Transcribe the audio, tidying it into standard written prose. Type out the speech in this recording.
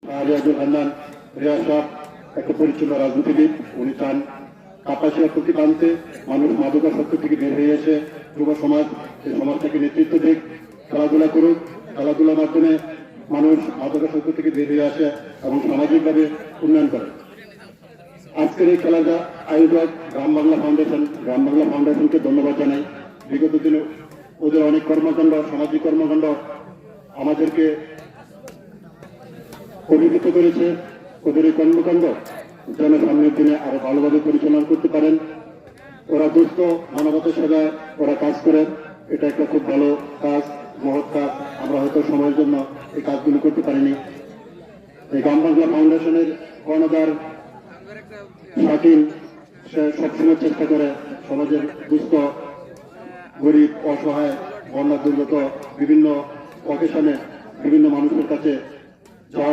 রিয়াজুল হান্নান রিয়াজ সাহেব একটা পরিচ্ছন্ন রাজনীতিবিদ। উনি চান কাপাসিয়া প্রতি প্রান্তে মানুষ মাদকাসক্ত থেকে বের হয়ে এসে যুব সমাজ এই সমাজটাকে নেতৃত্ব দিক, খেলাধুলা করুক, খেলাধুলার মাধ্যমে মানুষ মাদকাসক্ত থেকে বের হয়ে আসে এবং সামাজিকভাবে উন্নয়ন করে। আজকের এই খেলার আয়োজক গ্রাম বাংলা ফাউন্ডেশনকে ধন্যবাদ জানাই। বিগত দিনে ওদের অনেক কর্মকাণ্ড, সামাজিক কর্মকাণ্ড আমাদেরকে পরিচিত করেছে। ওদের এই কর্মকাণ্ড যেন সামনের দিনে আরো ভালোভাবে পরিচালনা করতে পারেন। ওরা দুস্থ মানবতার সেবায় ওরা কাজ করেন, এটা একটা খুব ভালো কাজ, মহৎ কাজ। আমরা হয়তো সময়ের জন্য এই কাজগুলি করতে পারিনি। এই গ্রাম বাংলা ফাউন্ডেশনের কর্ণধার শাকিল, সে সবসময় চেষ্টা করে সমাজের দুস্থ, গরিব, অসহায়, বন্যা দুর্গত বিভিন্ন অকেশনে বিভিন্ন মানুষের কাছে যাওয়ার